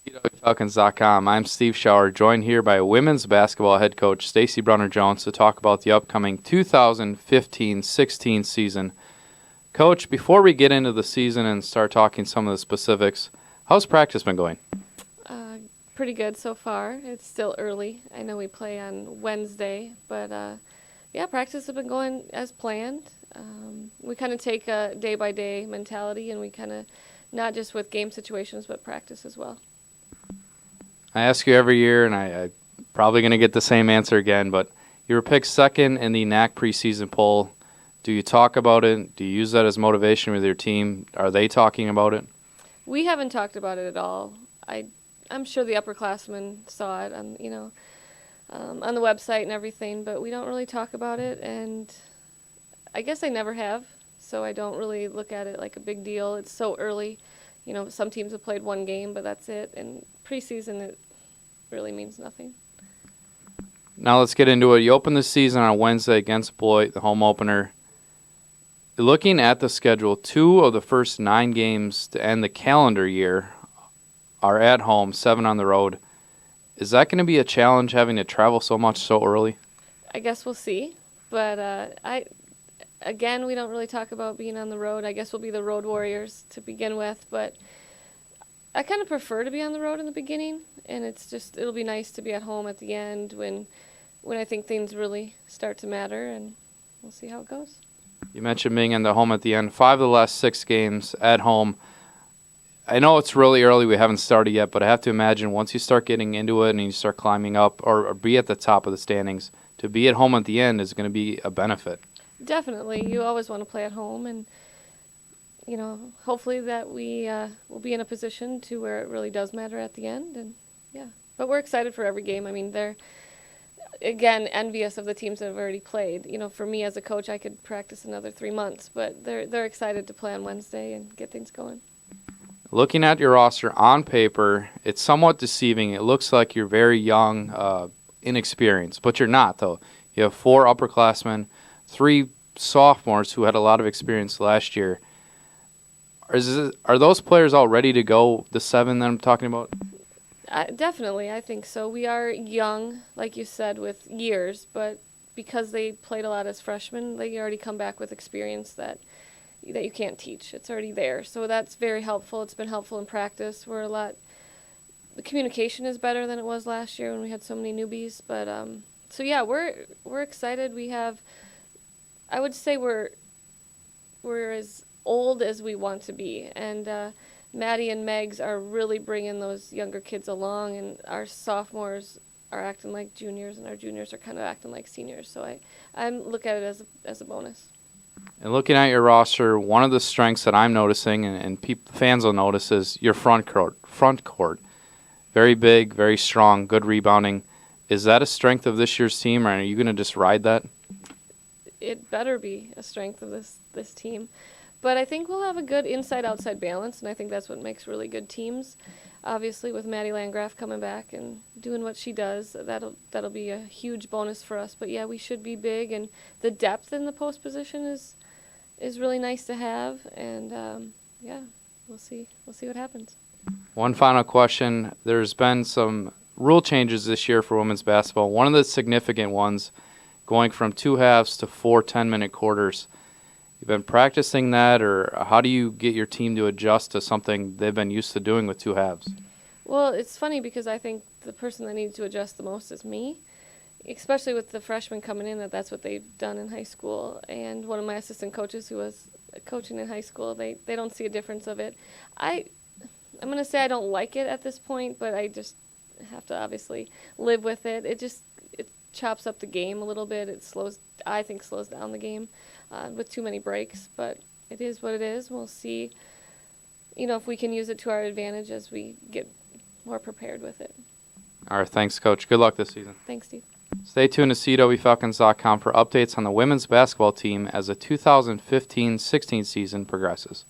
CUWFalcons.com. I'm Steve Schauer, joined here by women's basketball head coach Stacey Brunner-Jones to talk about the upcoming 2015-16 season. Coach, before we get into the season and start talking some of the specifics, how's practice been going? Pretty good so far. It's still early. I know we play on Wednesday, but practice has been going as planned. We kind of take a day-by-day mentality, and we kind of, not just with game situations, but practice as well. I ask you every year, and I'm probably going to get the same answer again, but you were picked second in the NAC preseason poll. Do you talk about it? Do you use that as motivation with your team? Are they talking about it? We haven't talked about it at all. I'm sure the upperclassmen saw it on the website and everything, but we don't really talk about it, and I guess I never have, so I don't really look at it like a big deal. It's so early. You know, some teams have played one game, but that's it, and preseason, it really means nothing. Now let's get into it. You open the season on Wednesday against Beloit, the home opener. Looking at the schedule, 2 of the first 9 games to end the calendar year are at home, 7 on the road. Is that going to be a challenge having to travel so much so early? I guess we'll see. But we don't really talk about being on the road. I guess we'll be the road warriors to begin with. But I kind of prefer to be on the road in the beginning, and it'll be nice to be at home at the end when I think things really start to matter, and we'll see how it goes. You mentioned being in the home at the end. 5 of the last 6 games at home. I know it's really early. We haven't started yet, but I have to imagine once you start getting into it and you start climbing up or be at the top of the standings, to be at home at the end is going to be a benefit. Definitely. You always want to play at home, and, hopefully that we will be in a position to where it really does matter at the end. And, yeah. But we're excited for every game. I mean, they're, again, envious of the teams that have already played. You know, for me as a coach, I could practice another 3 months, but they're excited to play on Wednesday and get things going. Looking at your roster on paper, it's somewhat deceiving. It looks like you're very young, inexperienced, but you're not, though. You have 4 upperclassmen, 3 sophomores who had a lot of experience last year. Are those players all ready to go, the 7 that I'm talking about? Definitely, I think so. We are young, like you said, with years, but because they played a lot as freshmen, they already come back with experience that you can't teach. It's already there. So that's very helpful. It's been helpful in practice. The communication is better than it was last year when we had so many newbies. But we're excited. I would say we're as old as we want to be. And Maddie and Megs are really bringing those younger kids along, and our sophomores are acting like juniors, and our juniors are kind of acting like seniors. So I look at it as a bonus. And looking at your roster, one of the strengths that I'm noticing, and fans will notice, is your front court. Very big, very strong, good rebounding. Is that a strength of this year's team, or are you going to just ride that? It better be a strength of this team. But I think we'll have a good inside-outside balance, and I think that's what makes really good teams. Obviously, with Maddie Landgraf coming back and doing what she does, that'll be a huge bonus for us. But yeah, we should be big, and the depth in the post position is really nice to have. And we'll see what happens. One final question: there's been some rule changes this year for women's basketball. One of the significant ones, going from 2 halves to 4 10-minute quarters. You've been practicing that, or how do you get your team to adjust to something they've been used to doing with 2 halves? Well, it's funny because I think the person that needs to adjust the most is me, especially with the freshmen coming in, that's what they've done in high school. And one of my assistant coaches who was coaching in high school, they don't see a difference of it. I'm going to say I don't like it at this point, but I just have to obviously live with it. It chops up the game a little bit. It slows down the game with too many breaks, but it is what it is. We'll see, if we can use it to our advantage as we get more prepared with it. All right, thanks, Coach. Good luck this season. Thanks, Steve. Stay tuned to CUWFalcons.com for updates on the women's basketball team as the 2015-16 season progresses.